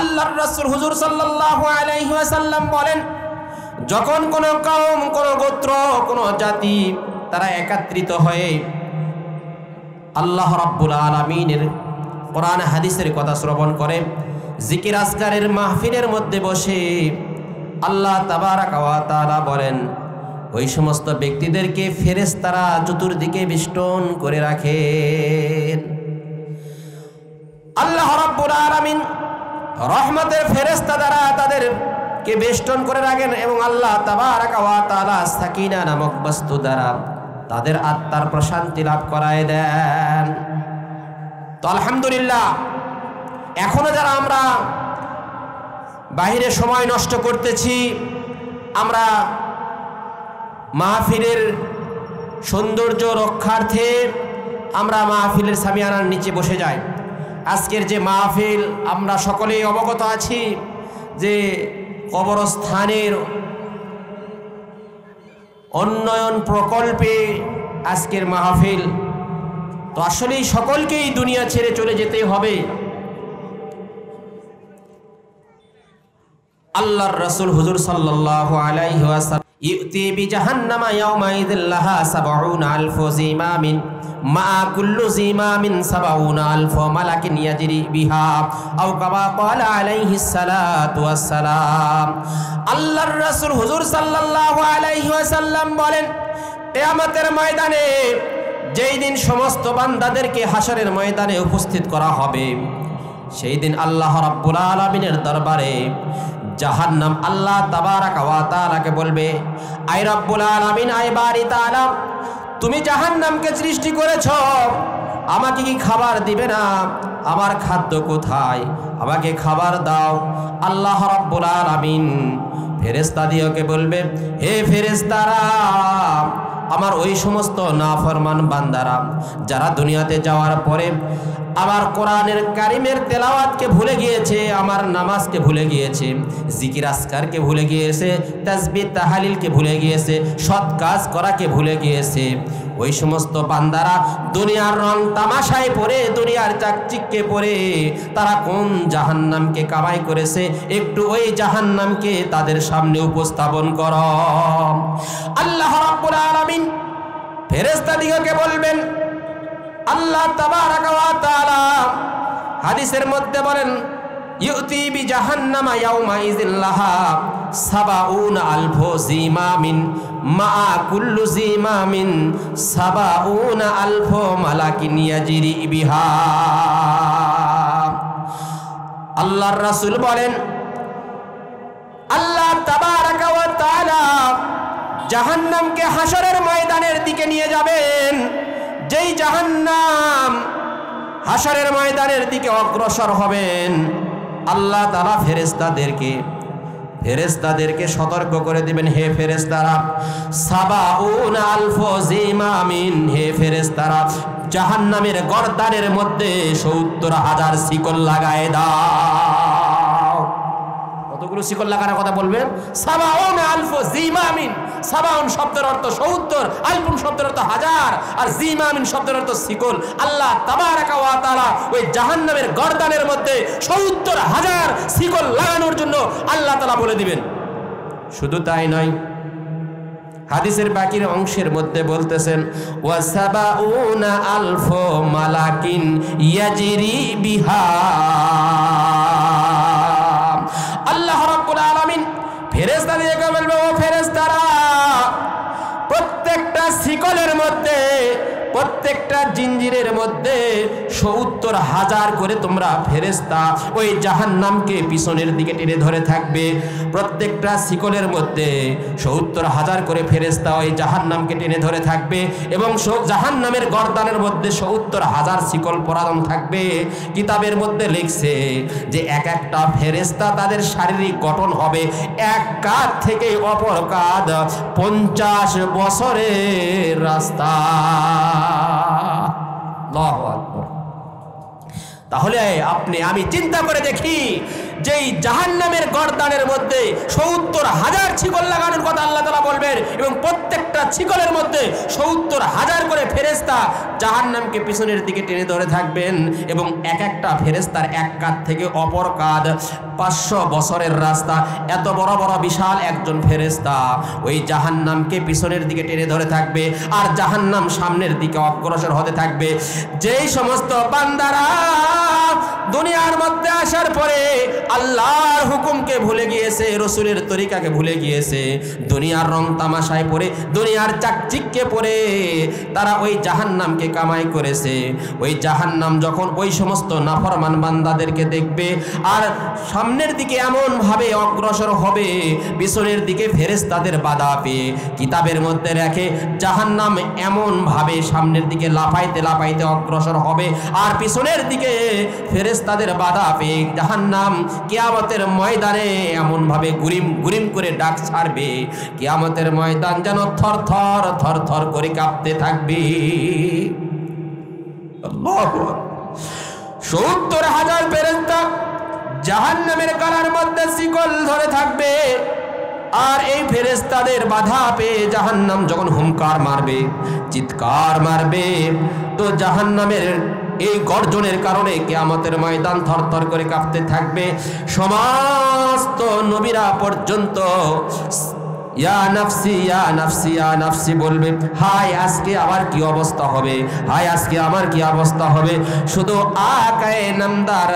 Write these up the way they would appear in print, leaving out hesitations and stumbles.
আল্লাহর রাসূল হুজুর সাল্লাল্লাহু আলাইহি ওয়াসাল্লাম বলেন, যখন কোনো কওম, কোনো গোত্র, কোনো জাতি তারা একত্রিত হয়ে আল্লাহ রাব্বুল আলামিনের কোরআন হাদিসের কথা শ্রবণ করে, জিকির আজকারের মাহফিলের মধ্যে বসে, আল্লাহ তাবারাকা ওয়া তাআলা বলেন ওই সমস্ত ব্যক্তিদেরকে ফেরেশতারা চতুর্দিকে বেষ্টন করে রাখেন। আল্লাহ রাব্বুল আলামিন রহমতের ফেরেশতা দ্বারা তাদেরকে বেষ্টন করে রাখেন এবং আল্লাহ তাবারাকা ওয়া তাআলা সাকিনা নামক বস্তু দ্বারা তাদের আত্মার প্রশান্তি লাভ করায় দেন। তো আলহামদুলিল্লাহ, এখনো যারা আমরা বাহিরে সময় নষ্ট করতেছি, আমরা মাহফিলের সৌন্দর্য রক্ষার্থে আমরা মাহফিলের সামিয়ানার নিচে বসে যাই। আজকের যে মাহফিল, আমরা সকলেই অবগত আছি যে কবরস্থানের উন্নয়ন প্রকল্পে আজকের মাহফিল। তো আসলেই সকলকেই দুনিয়া ছেড়ে চলে যেতে হবে। আল্লাহর রাসূল হুজুর সাল্লাল্লাহু আলাইহি ওয়াসাল্লাম ইউতি বিজাহান্নামা ইয়াউমাইযিল লাহা ৭০,০০০ জিমামিন মা কুল্লু জিমামিন ৭০,০০০ মালাকিন ইয়াজরি বিহা আও কামা ক্বালা আলাইহিস সালাতু ওয়াস সালাম। আল্লাহর রাসূল হুজুর সাল্লাল্লাহু আলাইহি ওয়াসাল্লাম বলেন, কিয়ামতের ময়দানে যেই দিন সমস্ত বান্দাদেরকে হাশরের ময়দানে উপস্থিত করা হবে, সেই দিন আল্লাহ রাব্বুল আলামিনের দরবারে জাহান্নাম আল্লাহ তাবারাকা ওয়া তাআলাকে বলবে, আয় রাব্বুল আলামিন, আয় বারি তাআলা, তুমি জাহান্নামকে সৃষ্টি করেছ, আমাকে কি খাবার দিবে না? আমার খাদ্য কোথায়? আমাকে খাবার দাও। আল্লাহ রাব্বুল আলামিন ফেরেশতাদিওকে বলবে, হে ফেরেশতারা, আমার ওই সমস্ত নাফরমান বান্দারা যারা দুনিয়াতে যাওয়ার পরে আমার কোরআনের কারিমের তেলাওয়াতকে ভুলে গিয়েছে, আমার নামাজকে ভুলে গিয়েছে, জিকির আসকারকে ভুলে গিয়েছে, তাসবিহ তাহলিলকে ভুলে গিয়েছে, সৎ কাজ করাকে ভুলে গিয়েছে, ওই সমস্ত বান্দারা দুনিয়ার রং তামাশায় পড়ে, দুনিয়ার চাকচিক্যে পড়ে তারা কোন জাহান্নামকে কামাই করেছে, একটু ওই জাহান্নামকে তাদের সামনে উপস্থাপন কর। আল্লাহ রাব্বুল আলামিন ফেরেশতাদিগকে বলবেন, আল্লাহ তাবারাকা ওয়া তাআলা হাদিসের মধ্যে বলেন, ইউতি বিজাহান্নামা ইয়াউমাইযিল লাহা ৭০,০০০ জিমামিন মা কুল্লু জিমামিন ৭০,০০০ মালাকিন ইয়াজরি বিহা। আল্লাহর রাসূল বলেন, আল্লাহ তাবারাকা ওয়া তাআলা জাহান্নামকে হাশরের ময়দানের দিকে নিয়ে যাবেন। যেই জাহান্নাম হাশরের ময়দানের দিকে অগ্রসর হবেন, আল্লাহ তাআলা ফেরেশতাদেরকে সতর্ক করে দিবেন, হে ফেরেশতারা, ৭০,০০০ জিমামিন, হে ফেরেশতারা, জাহান্নামের গর্দানের মধ্যে ৭০,০০০ শিকল লাগায় দাও। কতগুলো শিকল লাগানোর কথা বলবেন? ৭০,০০০ জিমামিন। ৭০ শব্দের অর্থ ৭০, আলফুন শব্দের অর্থ হাজার, আর জিমামিন শব্দের অর্থ শিকল। আল্লাহ তাবারাকা ওয়া তাআলা ওই জাহান্নামের গর্দানের মধ্যে ৭০,০০০ শিকল লাগানোর জন্য আল্লাহ তাআলা বলে দিবেন। শুধু তাই নয়, হাদিসের বাকির অংশের মধ্যে বলতেছেন, ওয়া ৭০,০০০ মালাকিন ইয়াজরি বিহা। আল্লাহ রাব্বুল আলামিন ফেরেশতাদেরকে বলবে, ও ফেরেশতারা, প্রত্যেকটা শিকলের মধ্যে, প্রত্যেকটা জিঞ্জিরের মধ্যে ৭০,০০০ করে তোমরা ফেরেশতা ওই জাহান্নামকে পিছনের দিকে টেনে ধরে থাকবে। প্রত্যেকটা শিকলের মধ্যে ৭০,০০০ করে ফেরেশতা ওই জাহান্নামকে টেনে ধরে থাকবে এবং জাহান্নামের গর্দানের মধ্যে ৭০,০০০ শিকল পরানো থাকবে। কিতাবের মধ্যে লিখছে যে এক একটা ফেরেশতা তাদের শারীরিক গঠন হবে এক কাঁধ থেকে অপর কাঁধ ৫০ বছরের রাস্তা। আল্লাহু আকবার। তাহলে আপনি আমি চিন্তা করে দেখি যেই জাহান্নামের গর্দানের মধ্যে ৭০,০০০ শিকল লাগানোর কথা আল্লাহ তাআলা বলবেন এবং প্রত্যেকটা শিকলের মধ্যে ৭০,০০০ করে ফেরেশতা জাহান্নামকে পিছনের দিকে টেনে ধরে থাকবেন এবং এক একটা ফেরেশতার এক কাঁধ থেকে অপর কাঁধ ৫০০ বছরের রাস্তা, এত বড় বড় বিশাল একজন ফেরেশতা ওই জাহান্নামকে পিছনের দিকে টেনে ধরে থাকবে আর জাহান্নাম সামনের দিকে অগ্রসর হতে থাকবে। যেই সমস্ত বান্দারা দুনিয়ার মধ্যে আসার পরে আল্লাহর হুকুমকে ভুলে গিয়েছে, রসুলের তরিকাকে ভুলে গিয়েছে, দুনিয়ার রং তামাশায় পড়ে, দুনিয়ার চাকচিক্যে পড়ে তারা ওই জাহান্নামকে কামাই করেছে, ওই জাহান্নাম যখন ওই সমস্ত নাফরমান বান্দাদেরকে দেখবে আর সামনের দিকে এমন ভাবে অগ্রসর হবে, পিছনের দিকে ফেরেশতাদের বাধা পেয়ে কিতাবের মধ্যে রাখে জাহান্নাম এমন ভাবে সামনের দিকে লাফাইতে লাফাইতে অগ্রসর হবে আর পিছনের দিকে ফেরেশতাদের বাধা পেয়ে জাহান্নাম কিয়ামতের ময়দানে এমন ভাবে গুরিম গুরিম করে ডাক ছাড়বে, কিয়ামতের ময়দান যেন থর থর থর থর করে কাঁপতে থাকবে। আল্লাহু আকবার। ৭০,০০০ ফেরেশতা জাহান্নামের গলার মধ্যে শিকল ধরে থাকবে আর এই ফেরেশতাদের বাধা পেয়ে জাহান্নাম যখন হুঙ্কার মারবে, চিৎকার মারবে, তো জাহান্নামের এই গর্জনের কারণে কিয়ামতের ময়দান থরথর করে কাঁপতে থাকবে। সমস্ত নবীরা পর্যন্ত ইয়া নাফসি ইয়া নাফসি ইয়া নাফসি বলবে, হায় আজকে আবার কি অবস্থা হবে, হায় আজকে আমার কি অবস্থা হবে। শুধু আকায়ে নামদার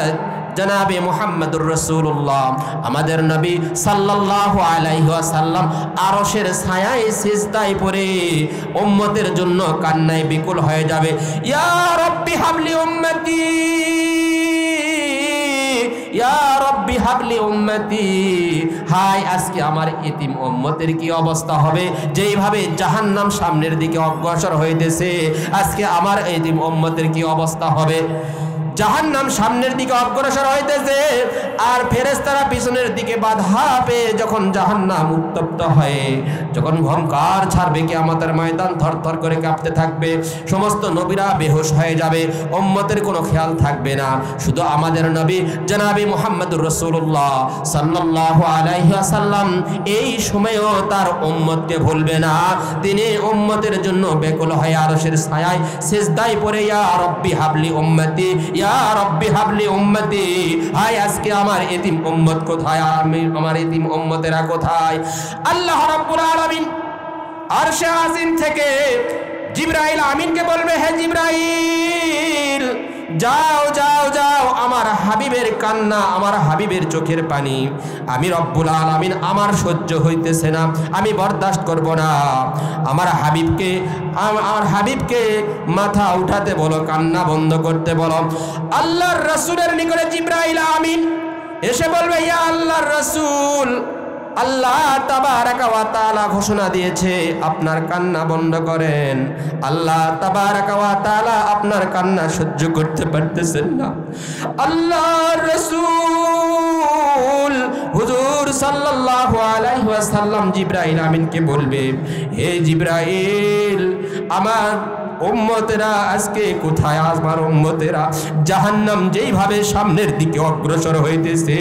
জনাবে মুহাম্মদুর রাসূলুল্লাহ আমাদের নবী সাল্লাল্লাহু আলাইহি ওয়াসাল্লাম আরশের ছায়ায় সিজদায় পড়ে উম্মতের জন্য কান্নায় বিকুল হয়ে যাবে। ইয়া রাব্বি হাবলি উম্মতি, ইয়া রাব্বি হাবলি উম্মতি, হায় আজকে আমার এতিম উম্মতের কি অবস্থা হবে, যেইভাবে জাহান্নাম সামনের দিকে অগ্রসর হইতেছে আজকে আমার এতিম উম্মতের কি অবস্থা হবে। জাহান্নাম সামনের দিকে অগ্রসর হইতেছে আর ফেরেশতারা পিছনের দিকে বাধা পেয়ে যখন জাহান্নাম উত্তপ্ত হয়ে যখন হুঙ্কার ছাড়বে, কিয়ামতের ময়দান থরথর করে কাঁপতে থাকবে, সমস্ত নবীরা বেহুশ হয়ে যাবে, উম্মতের কোনো খেয়াল থাকবে না। শুধু আমাদের নবী জনাবে মুহাম্মদুর রাসূলুল্লাহ সাল্লাল্লাহু আলাইহি ওয়াসাল্লাম এই সময়ও তার উম্মতকে ভুলবে না, তিনি উম্মতের জন্য বেকুল হয়ে আরশের ছায়ায় সিজদায় পড়ে ইয়া রাব্বি হাবলি উম্মতি, ইয়া রাব্বি হাবলি উম্মতি, হায় আজকে আমার এতিম উম্মত কোথায়, আমার এতিম উম্মতেরা কোথায়। আল্লাহ রাব্বুল আলামিন আরশে আজিম থেকে জিবরাইল আমিনকে বলবে, হে জিবরাইল যাও যাও যাও, আমার হাবিবের কান্না, আমার হাবিবের চোখের পানি আমি রব্বুল আলামিন আমার সহ্য হইতেছে না, আমি বরদাস্ত করব না, আমার হাবিবকে মাথা উঠাতে বলো, কান্না বন্ধ করতে বলো। আল্লাহর রাসূলের নিকটে জিবরাইল আমিন এসে বলবে, ইয়া আল্লাহর রাসূল, আল্লাহ তাবারাকা ওয়া তাআলা ঘোষণা দিয়েছে আপনার কান্না বন্ধ করেন, আল্লাহ তাবারাকা ওয়া তাআলা আপনার কান্না সহ্য করতে পারতেছেন না। আল্লাহর রাসূল হুজুর সাল্লাল্লাহু আলাইহি ওয়াসাল্লাম জিবরাইল আমিনকে বলবে, হে জিবরাইল, আমার উম্মতেরা আজকে কোথায়, আমার উম্মতেরা জাহান্নাম যেইভাবে সামনের দিকে অগ্রসর হইতেছে,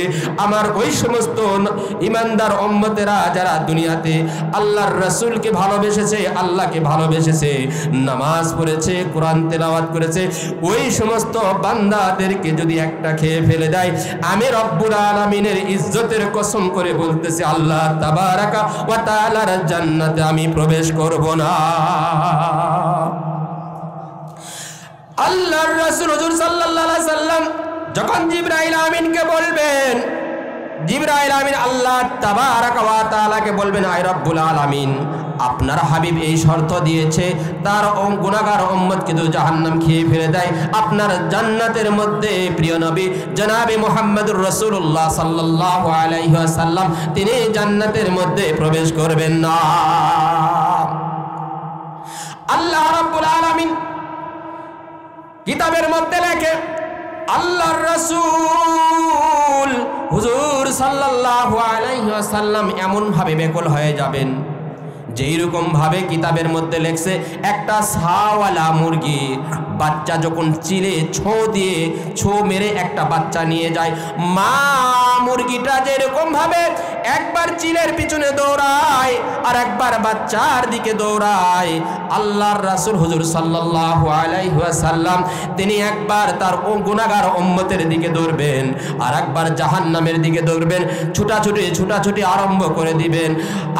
আমার ওই সমস্ত ইমানদার উম্মতেরা যারা দুনিয়াতে আল্লাহর রাসূলকে ভালোবেসেছে, আল্লাহকে ভালোবেসেছে, নামাজ পড়েছে, কোরআন তেলাওয়াত করেছে, ওই সমস্ত বান্দাদেরকে যদি একটা খেয়ে ফেলে দেয়, আমি রব্বুল আলামিনের ইজ্জতের কসম করে বলতেছি, আল্লাহ তাবারাকা ওয়া তাআলার জান্নাতে আমি প্রবেশ করব না। আল্লাহর রাসূল হুজুর সাল্লাল্লাহু আলাইহি সাল্লাম যখন জিবরাইল আমিনকে বলবেন, জিবরাইল আমিন আল্লাহ তাবারাকা ওয়া তাআলাকে বলবেন, আয় রব্বুল আলামিন, আপনার হাবিব এই শর্ত দিয়েছে তার গুনাহগার উম্মতকে যদি জাহান্নাম খেয়ে ফেলে দেয়, আপনার জান্নাতের মধ্যে প্রিয় নবী জনাবে মুহাম্মদুর রাসূলুল্লাহ সাল্লাল্লাহু আলাইহি ওয়াসাল্লাম তিনি জান্নাতের মধ্যে প্রবেশ করবেন না। আল্লাহ রাব্বুল আলামিন কিতাবের মধ্যে লেখে, আল্লাহর রাসূল হুজুর সাল্লাল্লাহু আলাইহি ওয়াসাল্লাম এমন ভাবে বেকুল হয়ে যাবেন, যেই রকম ভাবে কিতাবের মধ্যে লেখছে একটা ছাওয়ালা মুরগি বাচ্চা যখন চিলে ছো দিয়ে ছো মেরে একটা বাচ্চা নিয়ে যায়, মা মুরগিটা যেরকম ভাবে একবার চিলের পিছনে দৌড়ায় আর একবার বাচ্চার দিকে দৌড়ায়, আল্লাহর রাসূল হুজুর সাল্লাল্লাহু আলাইহি ওয়াসাল্লাম তিনি একবার তার গুনাহগার উম্মতের দিকে দৌড়বেন আর একবার জাহান্নামের দিকে দৌড়বেন, ছুটাছুটি আরম্ভ করে দিবেন।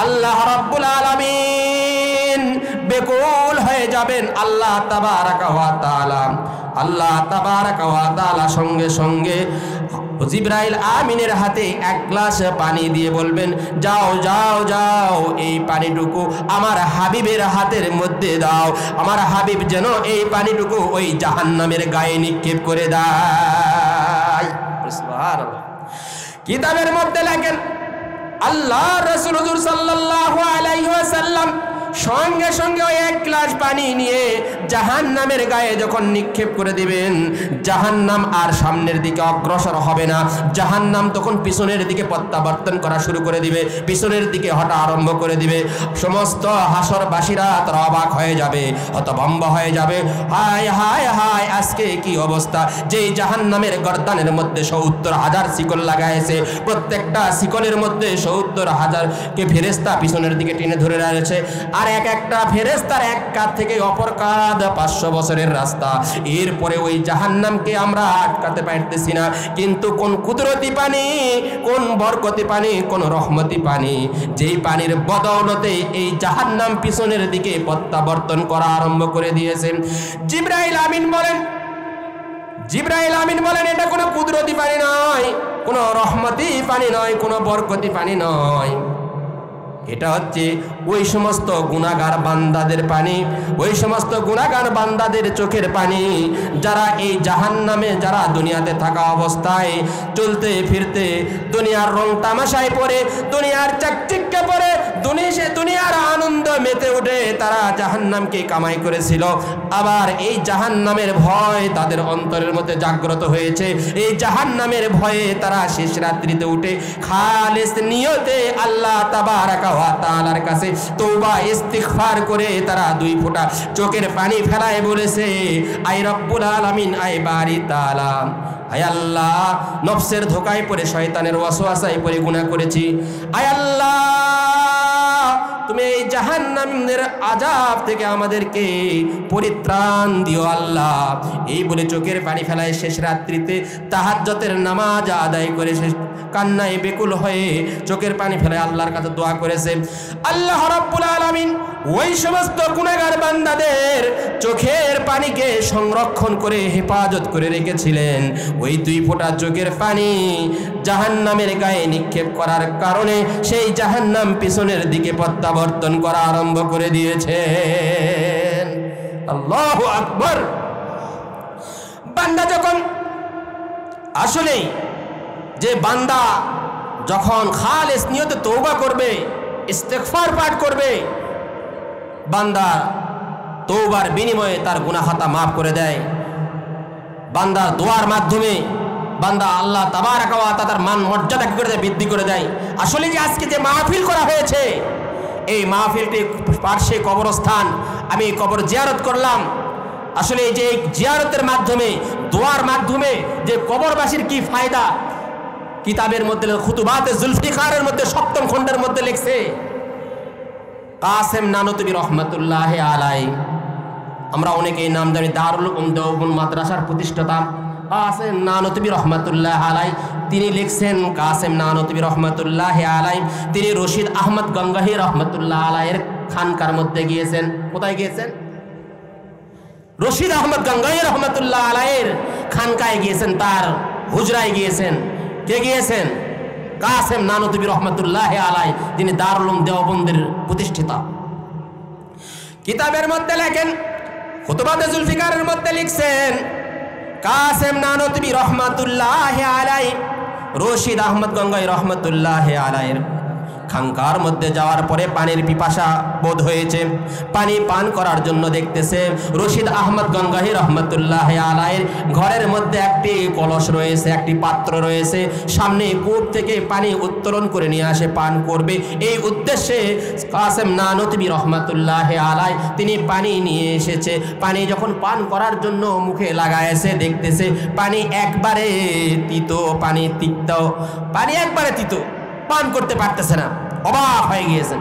আল্লাহ রাব্বুল আলামিন বেকুল হয়ে যাবেন। আল্লাহ তাবারাকা ওয়া তাআলা সঙ্গে সঙ্গে জিবরাইল আমিনের হাতে এক গ্লাস পানি দিয়ে বলবেন, যাও যাও যাও এই পানিটুকু আমার হাবিবের হাতের মধ্যে দাও, আমার হাবিব যেন এই পানিটুকু ওই জাহান্নামের গায়ে নিক্ষেপ করে দেয়। সুবহানাল্লাহ। কিতাবের মধ্যে লেখেন আল্লাহ রাসূল হুজুর সাল্লাল্লাহু আলাইহি ওয়াসাল্লাম সঙ্গে সঙ্গে ওই এক গ্লাস পানি নিয়ে জাহান্নামের গায়ে যখন নিক্ষেপ করে দিবেন, জাহান্নাম আর সামনের দিকে অগ্রসর হবে না, জাহান্নাম তখন পিছনের দিকে প্রত্যাবর্তন করা শুরু করে দিবে, পিছনের দিকে হটা আরম্ভ করে দিবে। সমস্ত হাসরবাসীরা তারা অবাক হয়ে যাবে, হতভম্ব হয়ে যাবে, হায় হায় হায় আজকে কি অবস্থা, যেই জাহান্নামের গর্দানের মধ্যে ৭০,০০০ শিকল লাগাইছে, প্রত্যেকটা শিকলের মধ্যে ৭০,০০০কে ফেরেশতা পিছনের দিকে টেনে ধরে রয়েছে, আর এক একটা ফেরেশতার এক কাঁধ থেকে অপর কাঁধ ৫০০ বছরের রাস্তা। এরপরে ওই জাহান্নামকে আমরা আটকাতে পারতেছি না, কিন্তু কোন কুদরতি পানি, কোন বরকতি পানি, কোন রহমতি পানি, যেই পানির বদৌলতে এই জাহান্নাম পিছনের দিকে প্রত্যাবর্তন করা আরম্ভ করে দিয়েছেন। জিবরাইল আমিন বলেন এটা কোনো কুদরতি পানি নয়, কোনো রহমতি পানি নয়, কোনো বরকতি পানি নয়, এটা হচ্ছে ওই সমস্ত গুনাহগার বান্দাদের পানি, ওই সমস্ত গুনাহগার বান্দাদের চোখের পানি, যারা এই জাহান্নামে, যারা দুনিয়াতে থাকা অবস্থায় চলতে ফিরতে দুনিয়ার রং তামাশায় পড়ে, দুনিয়ার চাকচিক্যে পড়ে, দুনিয়ার আনন্দ মেতে উঠে তারা জাহান্নামকে কামাই করেছিল। আবার এই জাহান্নামের ভয় তাদের অন্তরের মধ্যে জাগ্রত হয়েছে, এই জাহান্নামের ভয়ে তারা শেষ রাত্রিতে উঠে খালিস নিয়তে আল্লাহ তাবারাকা ওয়া তাআলার কাছে তওবা ইস্তিগফার করে তারা ২ ফোঁটা চোখের পানি ফেলায় বলেছে, আয় রব্বুল আলামিন, আয় বারি তাআলা, আয় আল্লাহ, নফসের ধোকায় পড়ে, শয়তানের ওয়াসওয়াসায় পড়ে গুনাহ করেছি, আয় আল্লাহ তুমি এই জাহান্নামের আযাব থেকে আমাদেরকে পরিত্রাণ দিও আল্লাহ। এই বলে চোখের পানি ফেলায় শেষ রাত্রিতে তাহাজ্জুদের নামাজ আদায় করে শেষ কান্নায় বেকুল হয়ে চোখের পানি ফেলে আল্লাহর কাছে দোয়া করেছে। আল্লাহ রাব্বুল আলামিন ওই সমস্ত গুনাহগার বান্দাদের চোখের পানিকে সংরক্ষণ করে হেফাজত করে রেখেছিলেন। ওই ২ ফোঁটা চোখের পানি জাহান্নামের গায়ে নিক্ষেপ করার কারণে সেই জাহান্নাম পিছনের দিকে প্রত্যাবর্তন করা আরম্ভ করে দিয়েছেন। আল্লাহু আকবার। বান্দা যখন আসলেই যে বান্দা যখন খালেস নিয়তে তওবা করবে, ইস্তেগফার পাঠ করবে, বান্দা তওবার বিনিময়ে তার গুনাহ খাতা মাফ করে দেয়। বান্দার দোয়ার মাধ্যমে বান্দা আল্লাহ তাবারাকা ওয়া তাআলার মান মর্যাদা কি করে দেয়, বৃদ্ধি করে দেয়। আসলে যে আজকে যে মাহফিল করা হয়েছে, এই মাহফিলটি পার্শ্বে কবরস্থান, আমি কবর জিয়ারত করলাম। আসলে এই যে জিয়ারতের মাধ্যমে, দোয়ার মাধ্যমে যে কবরবাসীর কি ফায়দা, কিতাবের মধ্যে খুতুবাতে জুলফিকারের মধ্যে ৭ম খণ্ডের মধ্যে লিখছে কাসেম নানতুবি রহমাতুল্লাহ আলাইহি, আমরা অনেকেই নাম জানি, দারুল উলুম দেওবন্দ মাদ্রাসার প্রতিষ্ঠাতা কাসেম নানতুবি রহমাতুল্লাহ আলাইহি, তিনি লিখছেন কাসেম নানতুবি রহমাতুল্লাহ আলাইহি তিনি রশিদ আহমদ গঙ্গাহি রহমাতুল্লাহ আলাইহির খানকার মধ্যে গিয়েছেন। কোথায় গিয়েছেন? রশিদ আহমদ গঙ্গাহি রহমাতুল্লাহ আলাইহির খানকায় গিয়েছেন, তার হুজরায় গিয়েছেন। কে গিয়েছেন? কাসেম নানতুবি রহমাতুল্লাহ আলাইহি, তিনি দারুল উলুম দেওবন্দের প্রতিষ্ঠাতা। কিতাবের মধ্যে লেখেন, খুতুবাতে জুলফিকারের মধ্যে লিখছেন কাসেম নানতুবি রহমাতুল্লাহ আলাইহি রশিদ আহমদ গঙ্গাই রহমাতুল্লাহ আলাইহির খাঙ্কার মধ্যে যাওয়ার পরে পানির পিপাসা বোধ হয়েছে, পানি পান করার জন্য দেখতেছে রশিদ আহমদ গঙ্গাহী রহমতুল্লাহ আলাইহির ঘরের মধ্যে একটি কলস রয়েছে, একটি পাত্র রয়েছে, সামনে কূপ থেকে পানি উত্তোলন করে নিয়ে আসে, পান করবে। এই উদ্দেশ্যে কাসেম নানুতুবি রহমতুল্লাহ আলাইহি তিনি পানি নিয়ে এসেছে। পানি যখন পান করার জন্য মুখে লাগায়েছে, দেখতেছে পানি একবারে তিতো, পানি তিক্ত, পানি একবারে তিতো, পান করতে পারতেছে না। অবাক হয়ে গিয়েছেন,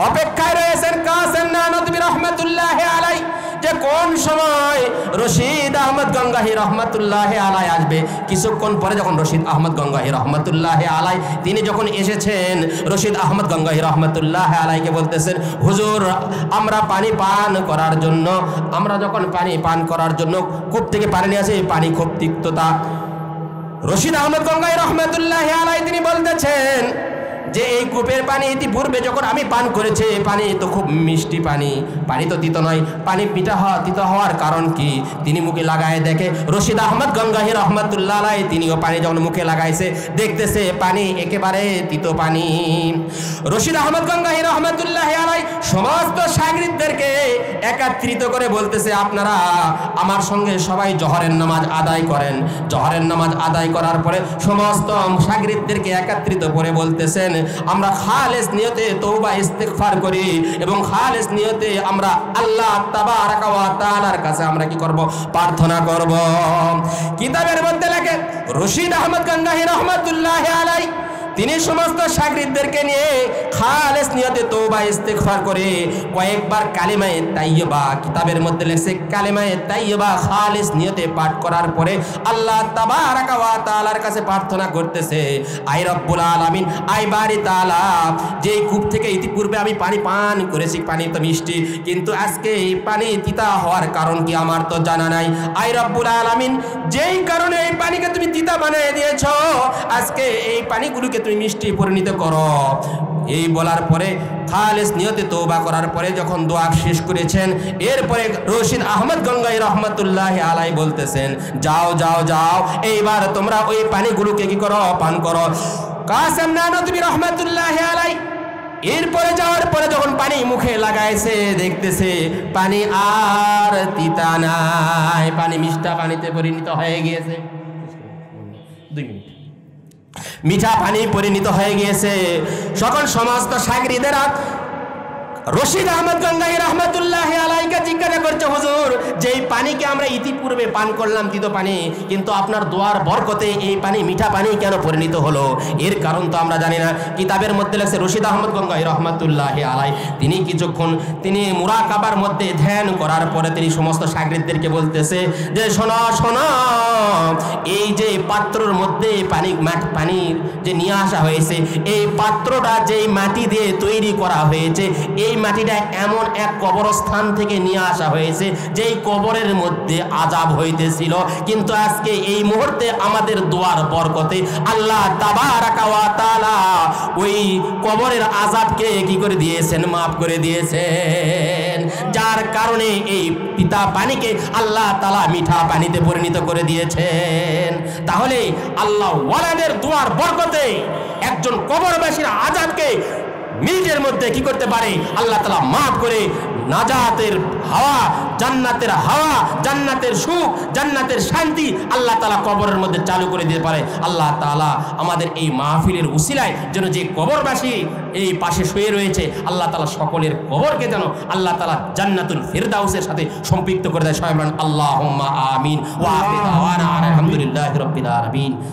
অপেক্ষায় রয়েছেন কাসেম নানুতুবি রহমতুল্লাহ আলাইহি যে কোন সময় রশিদ আহমদ গঙ্গাহী রহমতুল্লাহ আলাইহি আসবে। কিছুক্ষণ পরে যখন রশিদ আহমদ গঙ্গাহী রহমতুল্লাহ আলাইহি তিনি যখন এসেছেন, রশিদ আহমদ গঙ্গাহী রহমতুল্লাহ আলাইহিকে বলতেছেন, হুজুর আমরা পানি পান করার জন্য, আমরা যখন পানি পান করার জন্য কূপ থেকে পানি নিয়ে আসি, পানি খুব তিক্ততা। রশিদ আহমদ গঙ্গাহী রহমতুল্লাহ আলাইহি তিনি বলতেছেন যে এই কূপের পানি ইতিপূর্বে যখন আমি পান করেছি, পানি তো খুব মিষ্টি পানি, পানি তো তিতো নয়, পানি তিতো হওয়ার কারণ কি? তিনি মুখে লাগায় দেখে রশিদ আহমদ গঙ্গাহী রহমতুল্লাহ আলাইহি তিনিও পানি যখন মুখে লাগাইছে, দেখতেছে পানি একেবারে তিতো পানি। রশিদ আহমদ গঙ্গাহী রহমতুল্লাহ আলাইহি সমস্ত শাগিরদেরকে একত্রিত করে বলতেছে, আপনারা আমার সঙ্গে সবাই জোহরের নামাজ আদায় করেন। জোহরের নামাজ আদায় করার পরে সমস্ত শাগিরদেরকে একত্রিত করে বলতেছেন, আমরা খালেস নিয়তে তওবা ইস্তিগফার করি এবং খালেস নিয়তে আমরা আল্লাহ তাবারাকা ওয়া তাআলার কাছে আমরা কি করব? প্রার্থনা করব। কিতাবের মধ্যে লেখে রশিদ আহমদ গঙ্গাহী রহমতুল্লাহ আলাইহি তিনি সমস্ত শাগিরদেরকে নিয়ে খালেস নিয়তে তওবা ইস্তিগফার করে কয়েকবার কালিমায়ে তাইয়্যিবা, কিতাবের মধ্যে লেখছে কালিমায়ে তাইয়্যিবা খালেস নিয়তে পাঠ করার পরে আল্লাহ তাবারাকা ওয়া তাআলার কাছে প্রার্থনা করতেছে, আই রব্বুল আলামিন, আই বারি তাআলা, যেই কূপ থেকে ইতিপূর্বে আমি পানি পান করেছি, পানি তো মিষ্টি, কিন্তু আজকে এই পানি তিতা হওয়ার কারণ কি আমার তো জানা নাই। আই রব্বুল আলামিন, যেই কারণে এই পানিকে তুমি তিতা বানিয়ে দিয়েছো, আজকে এই পানিগুলোকে তুমি মিষ্টি পরিণত করো। এই বলার পরে খালেস নিয়তে তওবা করার পরে যখন দোয়া শেষ করেছেন, এরপরে রশিদ আহমদ গঙ্গাহী রহমতুল্লাহ আলাইহি বলতেছেন, যাও যাও যাও, এইবার তোমরা ওই পানিগুলোকে কি করো? পান করো। কাসেম নানুতুবি রহমতুল্লাহ আলাইহি এরপরে যাওয়ার পরে যখন পানি মুখে লাগাইছে, দেখতেছে পানি আর তিতা নাই, পানি মিষ্টা পানিতে পরিণত হয়ে গিয়েছে। 2 মিনিট, মিঠা পানি পরিণত হয়ে গিয়েছে। সকল সমস্ত শাগিরদেরা রশিদ আহমদ গঙ্গাহী রহমতুল্লাহ আলাইহিকে জিজ্ঞাসা করছে, হুজুর যেই পানিকে আমরা ইতিপূর্বে পান করলাম তিতো পানি, কিন্তু আপনার দোয়ার বরকতে এই পানি মিঠা পানি কেন পরিণত হলো? এর কারণ তো আমরা জানি না। কিতাবের মধ্যে লেখছে রশিদ আহমদ গঙ্গাহী রহমতুল্লাহ আলাইহি তিনি কিছুক্ষণ তিনি মুরাকাবার মধ্যে ধ্যান করার পরে তিনি সমস্ত শাগিরদেরকে বলতেছে যে, শোনো শোনো, এই যে পাত্রর মধ্যে পানি যে নিয়ে আসা হয়েছে, এই পাত্রটা যেই মাটি দিয়ে তৈরি করা হয়েছে, এই মাটিটা এমন এক কবরস্থান থেকে নিয়ে আসা হয়েছে যেই কবরের মধ্যে আযাব হইতেছিল, কিন্তু আজকে এই মুহূর্তে আমাদের দোয়ার বরকতে আল্লাহ তাবারাকা ওয়া তাআলা ওই কবরের আযাবকে কি করে দিয়েছেন? মাফ করে দিয়েছেন, যার কারণে এই পিতা পানিকে আল্লাহ তাআলা মিঠা পানিতে পরিণত করে দিয়েছেন। তাহলে আল্লাহ ওয়ালাদের দোয়ার বরকতে একজন কবরবাসীর আযাবকে মিনিটের মধ্যে কি করতে পারে? আল্লাহ তাআলা মাফ করে নাজাতের হাওয়া, জান্নাতের সুখ, জান্নাতের শান্তি আল্লাহ তাআলা কবরের মধ্যে চালু করে দিতে পারে। আল্লাহ তাআলা আমাদের এই মাহফিলের উসিলায় যেন যে কবরবাসী এই পাশে শুয়ে রয়েছে, আল্লাহ তাআলা সকলের কবরকে যেন আল্লাহ তাআলা জান্নাতুল ফিরদাউসের সাথে সম্পৃক্ত করে দেয়। সবাই বলেন আল্লাহুম্মা আমিন। ওয়া আখিরু দাওয়ানা আলহামদুলিল্লাহি রাব্বিল আলামিন।